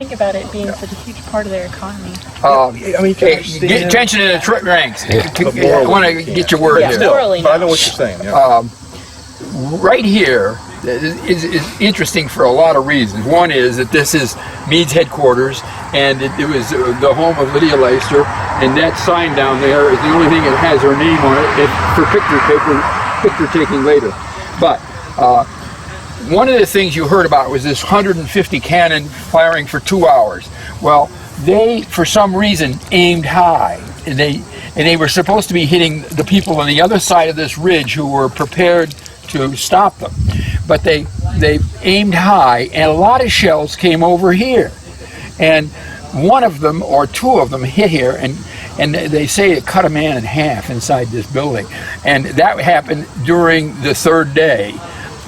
Think about it being such a huge part of their economy. I mean, get attention in the ranks. I want to get your word here. Morally But I know what you're saying. Yeah. Right here is interesting for a lot of reasons. One is that this is Meade's headquarters, and it was the home of Lydia Leister, and that sign down there is the only thing that has her name on it for picture taking later. But one of the things you heard about was this 150 cannon firing for 2 hours. Well, they, for some reason, aimed high, and they were supposed to be hitting the people on the other side of this ridge who were prepared to stop them. But they aimed high, and a lot of shells came over here. And one of them, or two of them, hit here, and they say it cut a man in half inside this building. And that happened during the third day.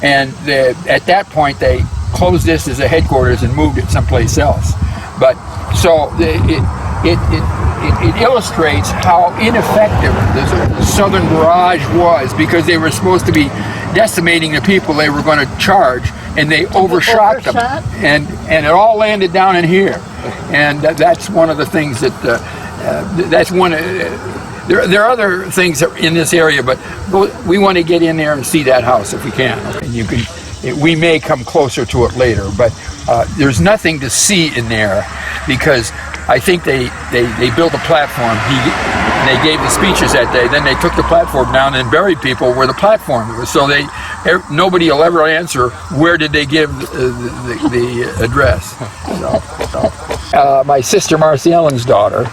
And at that point, they closed this as a headquarters and moved it someplace else. But so it illustrates how ineffective the Southern barrage was, because they were supposed to be decimating the people they were going to charge, and they overshot them, and it all landed down in here. And that's one of the things that that's one. There are other things in this area, but we want to get in there and see that house if we can. And we may come closer to it later, but there's nothing to see in there, because I think they built a platform. They gave the speeches that day. Then they took the platform down and buried people where the platform was. So nobody will ever answer where did they give the address. My sister Marcy Ellen's daughter,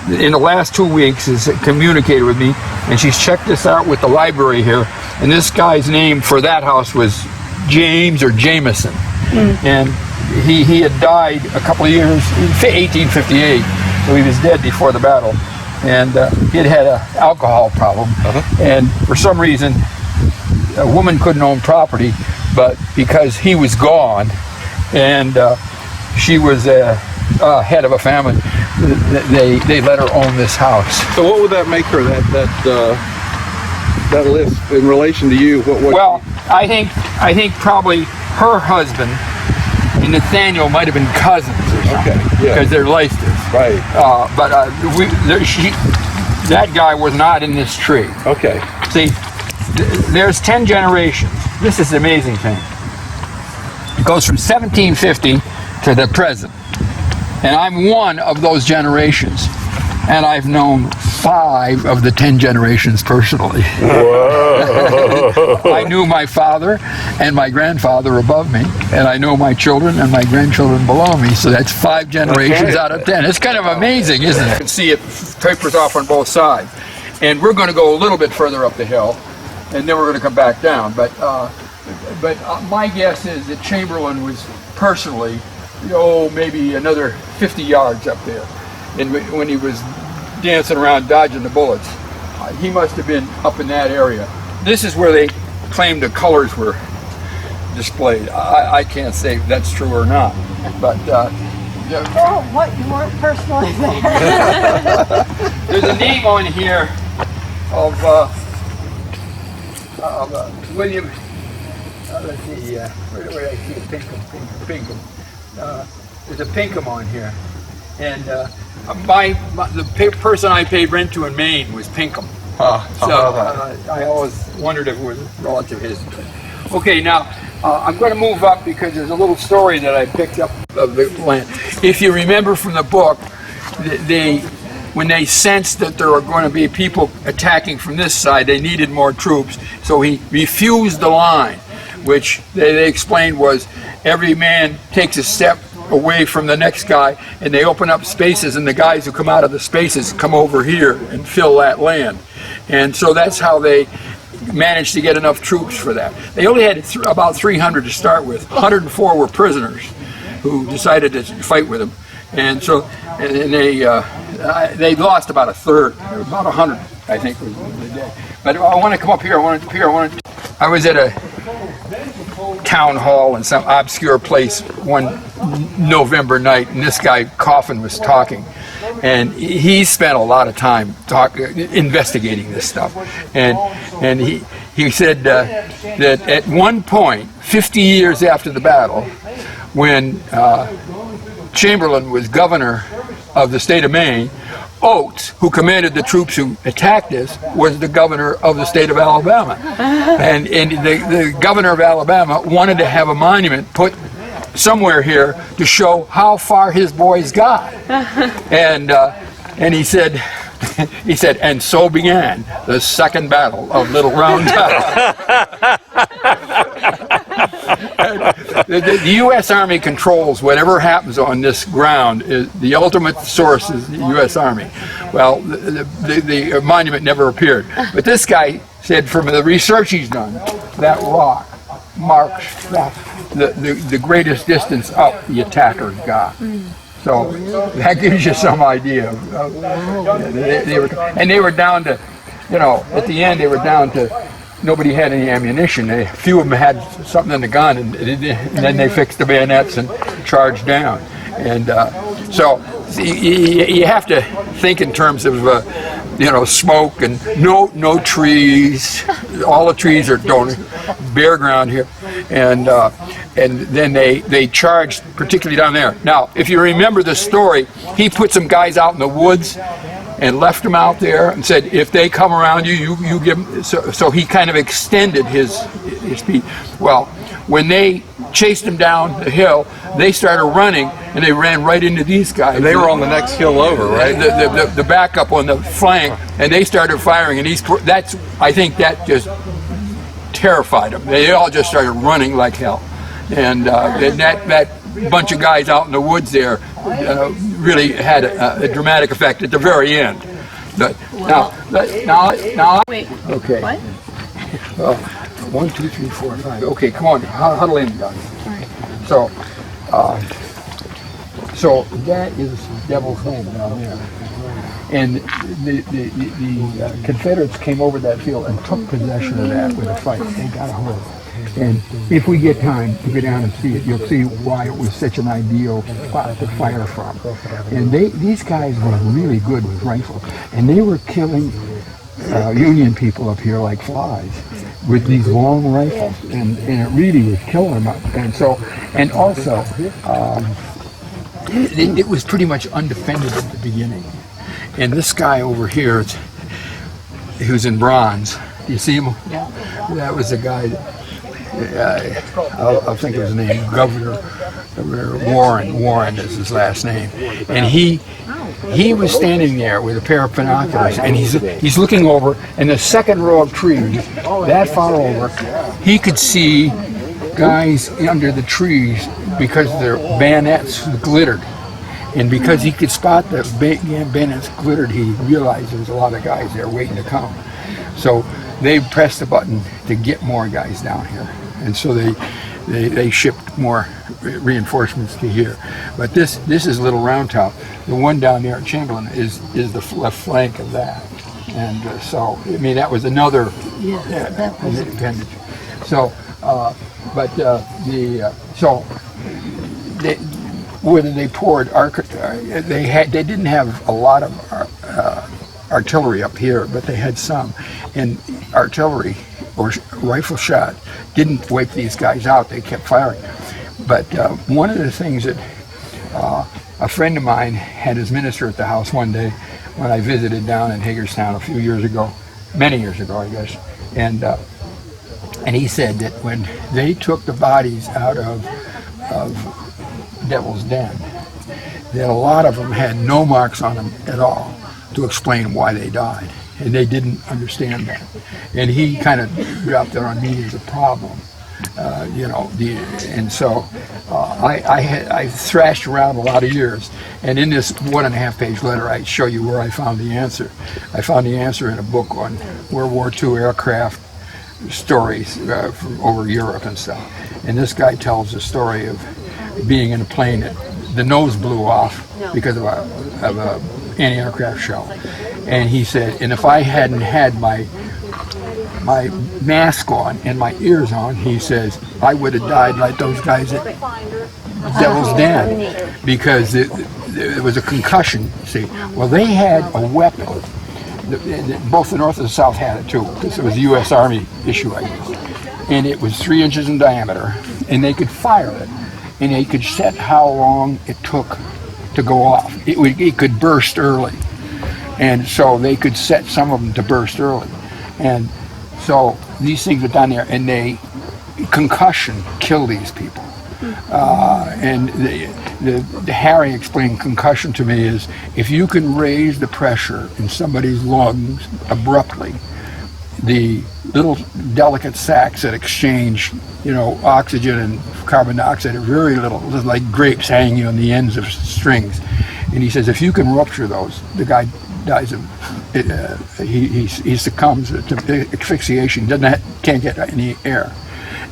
in the last 2 weeks, has communicated with me, and she's checked this out with the library here. And this guy's name for that house was James or Jameson, and he had died a couple of years in 1858, so he was dead before the battle, and he had an alcohol problem, and for some reason a woman couldn't own property, but because he was gone and she was head of a family, they let her own this house. So what would that make her, that list in relation to you? Well, I think probably her husband and Nathaniel might have been cousins or something, because they're Leisters. Right. But that guy was not in this tree. Okay. See, there's 10 generations. This is the amazing thing. It goes from 1750 to the present. And I'm one of those generations. And I've known 5 of the 10 generations personally. Whoa. I knew my father and my grandfather above me, and I know my children and my grandchildren below me, so that's 5 generations out of 10. It's kind of amazing, isn't it? You can see it tapers off on both sides. And we're going to go a little bit further up the hill, and then we're going to come back down. But my guess is that Chamberlain was personally, maybe another 50 yards up there. And when he was dancing around dodging the bullets, he must have been up in that area. This is where they claimed the colors were displayed. I can't say if that's true or not, but what, you weren't personally there? there's a name on here of William. Let's see, where do I see Pinkham? There's a Pinkham on here, and the person I paid rent to in Maine was Pinkham. I always wondered if it was a relative of his. Okay, now I'm going to move up because there's a little story that I picked up of the land. If you remember from the book, when they sensed that there were going to be people attacking from this side, they needed more troops, so he refused the line, which they explained was every man takes a step away from the next guy, and they open up spaces, and the guys who come out of the spaces come over here and fill that land. And so that's how they managed to get enough troops for that. They only had about 300 to start with. 104 were prisoners who decided to fight with them, and so they lost about a third, about 100, I think, was the day. But I want to come up here. I was at a town hall in some obscure place one November night, and this guy Coffin was talking, and he spent a lot of time investigating this stuff, and he said that at one point 50 years after the battle, when Chamberlain was governor of the state of Maine, Oates, who commanded the troops who attacked us, was the governor of the state of Alabama. And the governor of Alabama wanted to have a monument put somewhere here to show how far his boys got. And he said, and so began the second battle of Little Round Top. The U.S. Army controls whatever happens on this ground. The ultimate source is the U.S. Army. Well, the monument never appeared. But this guy said from the research he's done, that rock marks the greatest distance up the attackers got. So that gives you some idea. They were down to, at the end they were down to, nobody had any ammunition. A few of them had something in the gun, and then they fixed the bayonets and charged down. And so you have to think in terms of smoke and no trees. All the trees are bare ground here, and then they charged, particularly down there. Now, if you remember the story, he put some guys out in the woods and left them out there and said, if they come around you give them. So he kind of extended his speed. Well, when they chased him down the hill, they started running, and they ran right into these guys. And they were on the next hill over, right? The backup on the flank, and they started firing, and I think that just terrified them. They all just started running like hell. And that bunch of guys out in the woods there really had a dramatic effect at the very end. But now. Wait. Okay. What? 1, 2, 3, 4, 5. Okay, come on, huddle in, guys. All right. So that is Devil's Home down there. And the Confederates came over that field and took possession of that with a fight. They got a hold of it. And if we get time to go down and see it, you'll see why it was such an ideal spot to fire from. And these guys were really good with rifles, and they were killing Union people up here like flies with these long rifles, and it really was killing them. And also, it was pretty much undefended at the beginning. And this guy over here, who's in bronze, do you see him? Yeah. That was the guy I'll think of his name, Governor Warren is his last name. And he was standing there with a pair of binoculars, and he's looking over, and the second row of trees, that far over, he could see guys under the trees because their bayonets glittered. And because he could spot the bayonets glittered, he realized there was a lot of guys there waiting to come. So they pressed the button to get more guys down here. And so they shipped more reinforcements to here. But this is Little Round Top. The one down there at Chamberlain is the left flank of that. And so, I mean, that was another appendage. So, whether they poured they didn't have a lot of artillery up here, but they had some. And artillery or rifle shot didn't wipe these guys out. They kept firing. But one of the things that a friend of mine had his minister at the house one day when I visited down in Hagerstown a few years ago, many years ago, I guess, and he said that when they took the bodies out of Devil's Den, that a lot of them had no marks on them at all to explain why they died, and they didn't understand that. And he kind of dropped it on me as a problem, and so I thrashed around a lot of years, and in this 1.5-page letter I show you where I found the answer. I found the answer in a book on World War II aircraft stories from over Europe and stuff. And this guy tells the story of being in a plane that the nose blew off because of a anti-aircraft shell. And he said, and if I hadn't had my mask on and my ears on, he says, I would have died like those guys at Devil's Den, because it was a concussion, see. Well, they had a weapon. Both the North and the South had it too, because it was a U.S. Army issue, I guess. And it was 3 inches in diameter, and they could fire it. and they could set how long it took to go off. It could burst early, and so they could set some of them to burst early, and so these things are down there, and concussion kill these people. And Harry explained concussion to me is if you can raise the pressure in somebody's lungs abruptly, the little delicate sacs that exchange, oxygen and carbon dioxide are very little, like grapes hanging on the ends of strings. And he says if you can rupture those, the guy dies of he succumbs to asphyxiation, can't get any air.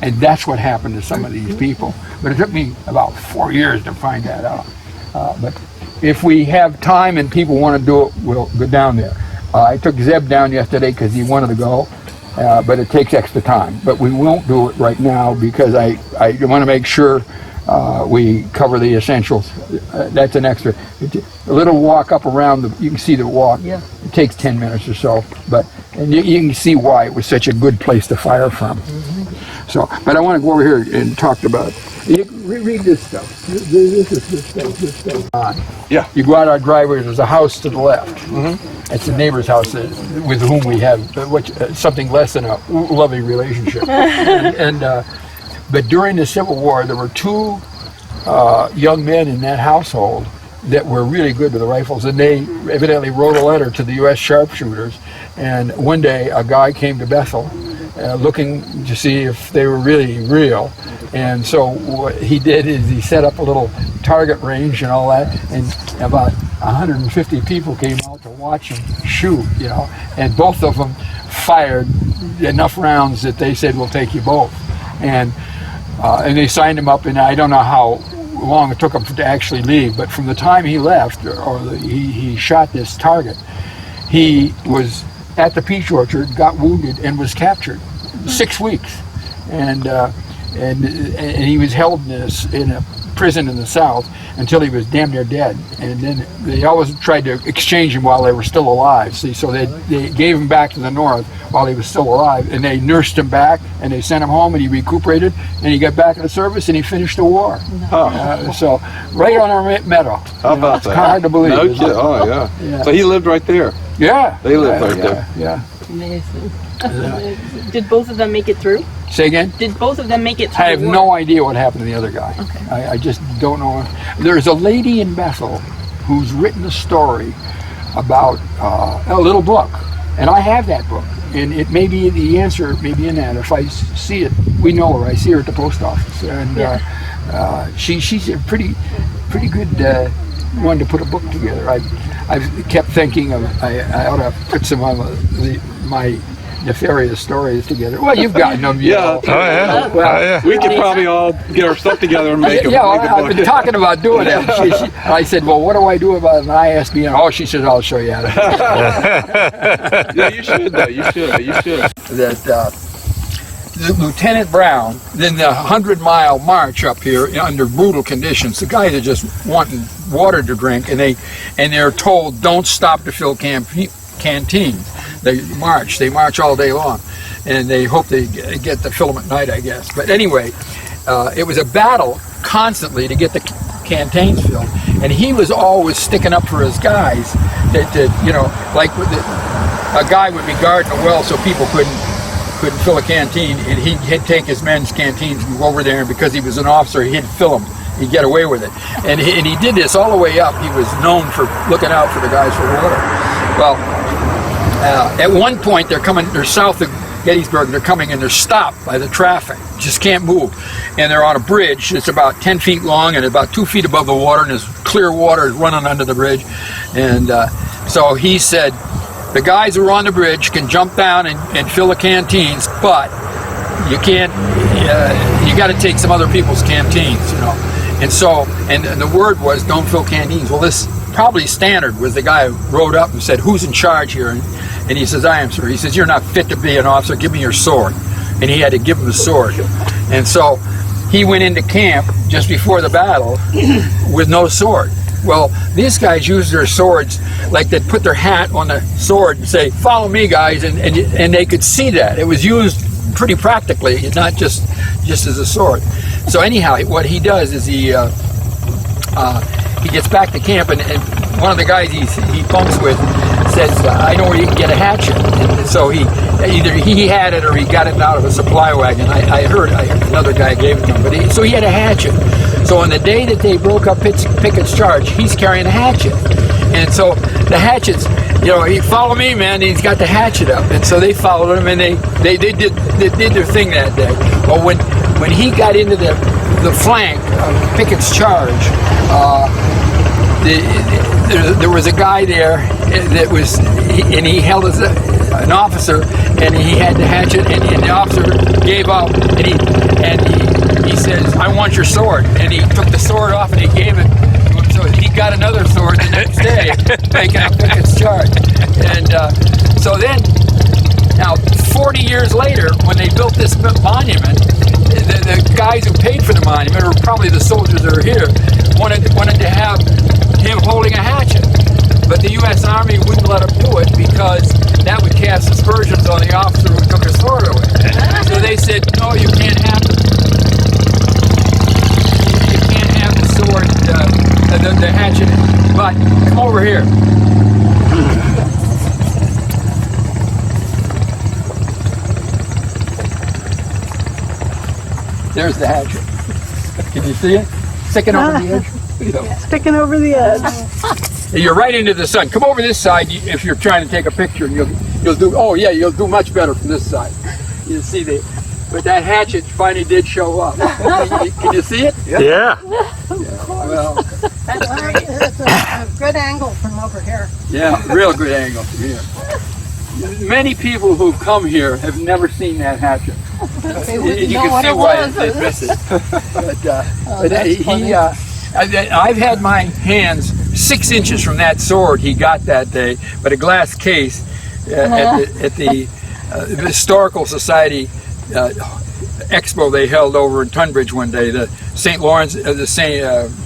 And that's what happened to some of these people. But it took me about 4 years to find that out. But if we have time and people want to do it, we'll go down there. I took Zeb down yesterday because he wanted to go, but it takes extra time. But we won't do it right now because I want to make sure we cover the essentials. That's an extra. A little walk up around, you can see the walk. Yeah. It takes 10 minutes or so, and you can see why it was such a good place to fire from. Mm-hmm. So, but I want to go over here and talk about. You read this stuff. This stuff. Yeah. You go out our driveway. There's a house to the left. Mm-hmm. It's the neighbor's house with whom we have something less than a loving relationship. But during the Civil War, there were two young men in that household that were really good with the rifles, and they evidently wrote a letter to the U.S. sharpshooters. And one day, a guy came to Bethel looking to see if they were really real. And so what he did is he set up a little target range and all that, and about 150 people came out to watch him shoot, and both of them fired enough rounds that they said, we'll take you both. And they signed him up, and I don't know how long it took him to actually leave, but from the time he left, he shot this target, he was at the peach orchard, got wounded, and was captured. 6 weeks. And he was held in a prison in the South until he was damn near dead. And then they always tried to exchange him while they were still alive. See, so they gave him back to the North while he was still alive, and they nursed him back, and they sent him home, and he recuperated, and he got back in the service, and he finished the war. So right on our meadow. How about that? It's hard to believe. No kidding. Oh, yeah. So he lived right there. Yeah. They lived right there. Yeah. Amazing. Did both of them make it through? Say again? Did both of them make it through? I have no idea what happened to the other guy. Okay. I just don't know. There's a lady in Bethel who's written a story about a little book, and I have that book, and it may be the answer may be in that. If I see it, we know her. I see her at the post office, and she's a pretty good one to put a book together. I've kept thinking of I ought to put some of my nefarious stories together. Well, you've gotten them. Yeah. Oh, yeah. Well, we could probably all get our stuff together and make a I've book. been talking about doing it. I said, well, what do I do about it? And I asked me, she said, I'll show you how to. Yeah, you should, though. You should. That Lieutenant Brown, then the 100-mile march up here under brutal conditions, the guys are just wanting water to drink, and they're told don't stop to fill canteens. They march all day long, and they hope they get to fill them at night, I guess. But anyway, it was a battle constantly to get the canteens filled, and he was always sticking up for his guys. Like a guy would be guarding a well so people couldn't fill a canteen, and he'd take his men's canteens and go over there, and because he was an officer, he'd fill them. He'd get away with it. And he did this all the way up. He was known for looking out for the guys for water. Well, at one point, they're south of Gettysburg, and they're coming, and they're stopped by the traffic. Just can't move. And they're on a bridge that's about 10 feet long and about 2 feet above the water, and there's clear water running under the bridge. And so he said, the guys who are on the bridge can jump down and fill the canteens, but you can't, you got to take some other people's canteens, And so, and the word was don't fill canteens. Well, this probably standard was the guy who rode up and said, who's in charge here? And he says, I am, sir. He says, you're not fit to be an officer. Give me your sword. And he had to give him the sword. And so he went into camp just before the battle with no sword. Well, these guys used their swords, like they'd put their hat on the sword and say, follow me, guys, and they could see that. It was used pretty practically, not just as a sword. So anyhow, what he does is he gets back to camp, and one of the guys he bunks with says, I know where you can get a hatchet. And so either he had it or he got it out of a supply wagon. I heard another guy gave it to him, but so he had a hatchet. So on the day that they broke up Pickett's charge, he's carrying a hatchet. And so the hatchets, he follow me, man. And he's got the hatchet up, and so they followed him, and they did their thing that day. Well, when he got into the flank of Pickett's charge, there was a guy there that was, and he held as an officer, and he had the hatchet, and the officer gave up, and he says, I want your sword, and he took the sword off and he gave it to him, so he got another sword the next day, making up Pickett's charge. And so then, now 40 years later, when they built this monument, the guys who paid for the monument, or probably the soldiers that are here, wanted to have him holding a hatchet. But the U.S. Army wouldn't let him do it because that would cast aspersions on the officer who took his sword away. So they said, no, you can't have the sword, the hatchet. But come over here. There's the hatchet. Can you see it? Sticking over the edge? Sticking over the edge. You're right into the sun. Come over this side if you're trying to take a picture, and you'll do much better from this side. You see but that hatchet finally did show up. Can you see it? Yeah. Well, That's great. It's a good angle from over here. yeah, real good angle from here. Many people who've come here have never seen that hatchet. They You wouldn't know can what see it why was. they miss it. But that's funny. I've had my hands 6 inches from that sword he got that day, but a glass case at the Historical Society expo they held over in Tunbridge one day. The St. Lawrence, the St.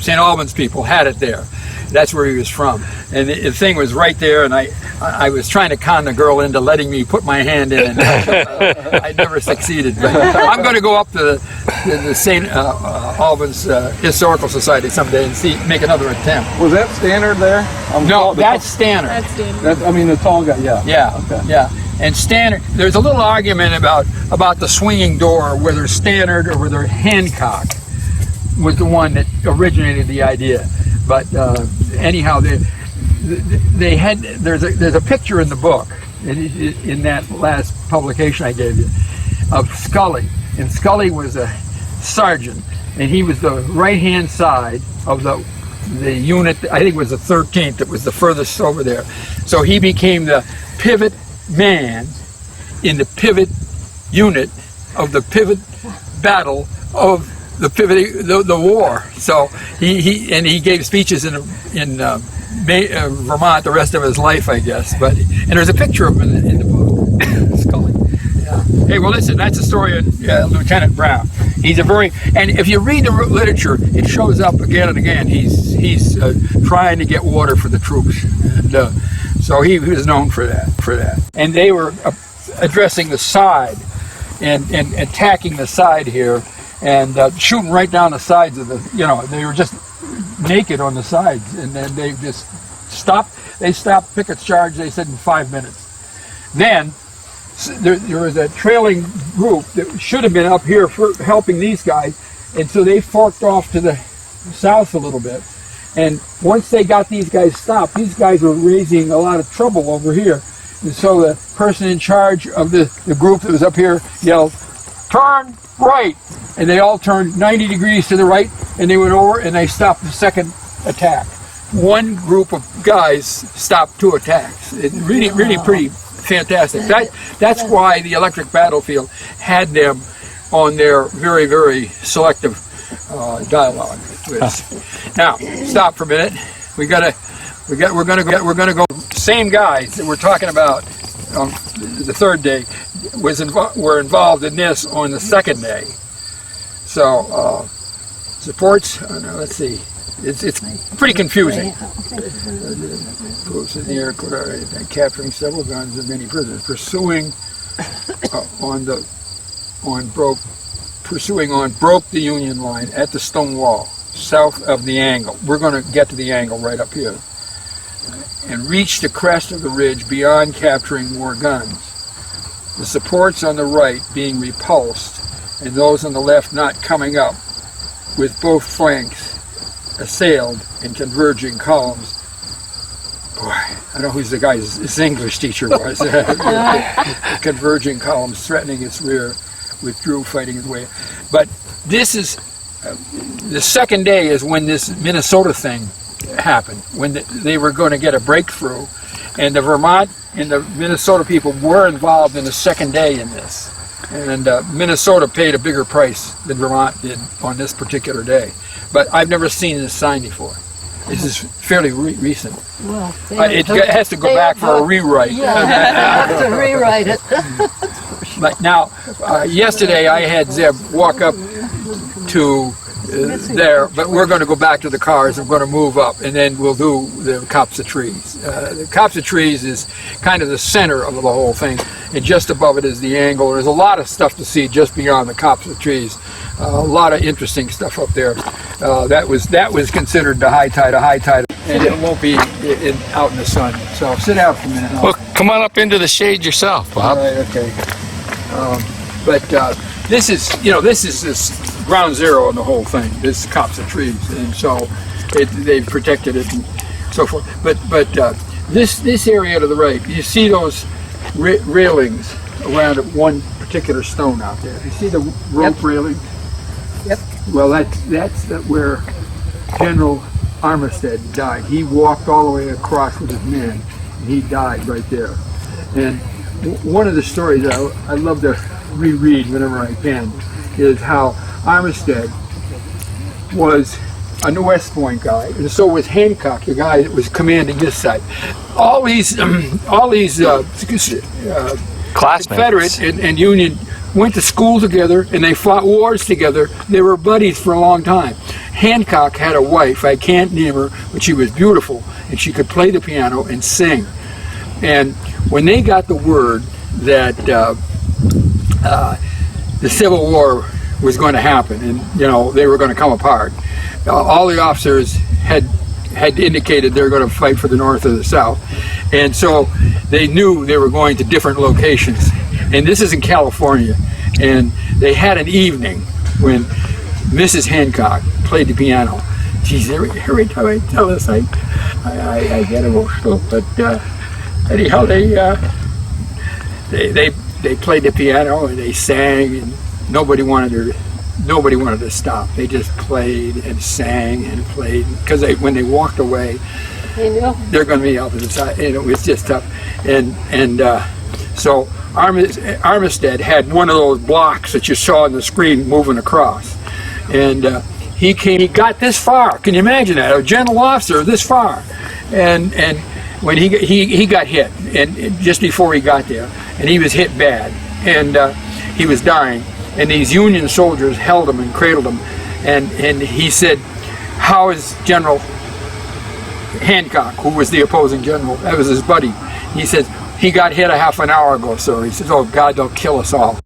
Albans people had it there. That's where he was from, and the thing was right there. And I was trying to con the girl into letting me put my hand in, and I never succeeded. But I'm going to go up to the St. Albans Historical Society someday and make another attempt. Was that standard there? No, that's Stannard. That's dangerous. The tall guy. Yeah. Yeah, Okay. yeah. And Stannard, there's a little argument about the swinging door, whether Stannard or whether Hancock was the one that originated the idea. But anyhow, they had. There's a picture in the book in that last publication I gave you of Scully, and Scully was a sergeant, and he was the right-hand side of the unit. I think it was the 13th that was the furthest over there. So he became the pivot man in the pivot unit of the pivot battle of the war. So he gave speeches in Vermont the rest of his life, I guess. And there's a picture of him in the book, Scully. Yeah. Hey, well, listen, that's the story of Lieutenant Brown. He's and if you read the literature, it shows up again and again. He's trying to get water for the troops, and so he was known for that. And they were addressing the side and attacking the side here. And shooting right down the sides of they were just naked on the sides, and then they just stopped. They stopped Pickett's charge. They said in 5 minutes. Then there was a trailing group that should have been up here for helping these guys, and so they forked off to the south a little bit. And once they got these guys stopped, these guys were raising a lot of trouble over here, and so the person in charge of the group that was up here yelled, "Turn right!" And they all turned 90 degrees to the right, and they went over and they stopped the second attack. One group of guys stopped 2 attacks. It's really pretty fantastic. That's why the electric battlefield had them on their very, very selective dialogue. Now, stop for a minute. We're gonna go. Same guys that we're talking about on the third day were involved in this on the second day. So supports. Let's see. It's pretty confusing. Troops in the air, capturing several guns and many prisoners, pursuing on broke pursuing on, broke the Union line at the stone wall, south of the angle. We're going to get to the angle right up here. And reached the crest of the ridge beyond capturing more guns. The supports on the right being repulsed, and those on the left not coming up, with both flanks assailed in converging columns. Boy, I don't know who the guy's his English teacher was. Converging columns threatening its rear, withdrew fighting its way. But this is, the second day is when this Minnesota thing happened, when they were going to get a breakthrough, and the Vermont and the Minnesota people were involved in the second day in this, and Minnesota paid a bigger price than Vermont did on this particular day. But I've never seen this sign before. This is fairly recent. Well, It has to go back for a rewrite. Yeah, they have to rewrite it. But now, yesterday I had Zeb walk up to there, but we're going to go back to the cars. I'm going to move up, and then we'll do the copse of trees. The copse of trees is kind of the center of the whole thing, and just above it is the angle. There's a lot of stuff to see just beyond the copse of trees. A lot of interesting stuff up there. That was considered the high tide, and it won't be out in the sun. So sit down for a minute. Well, come on up into the shade yourself, Bob. All right, okay. But this is ground zero in the whole thing. This copse of trees, and so they've protected it and so forth. But this area to the right, you see those railings around one particular stone out there. You see the rope railing? Yep. Well, that's where General Armistead died. He walked all the way across with his men, and he died right there. And one of the stories I love to reread whenever I can is how Armistead was a West Point guy, and so was Hancock, the guy that was commanding his side. All these Classmates. Confederate and Union went to school together, and they fought wars together. They were buddies for a long time. Hancock had a wife, I can't name her, but she was beautiful, and she could play the piano and sing. And when they got the word that the Civil War was going to happen, and they were going to come apart, all the officers had indicated they were going to fight for the North or the South, and so they knew they were going to different locations. And this is in California, and they had an evening when Mrs. Hancock played the piano. Geez, every time I tell this, I get emotional. But anyhow, they played the piano and they sang, and nobody wanted to stop. They just played and sang and played, because when they walked away, they're going to be opposite side, and it was just tough. And so Armistead had one of those blocks that you saw on the screen moving across, and he got this far. Can you imagine that? A general officer this far, and when he got hit, and just before he got there, and he was hit bad, and he was dying, and these Union soldiers held him and cradled him, and he said, "How is General Hancock," who was the opposing general? That was his buddy. He said, "He got hit a half an hour ago, sir." He says, "Oh God, they'll kill us all."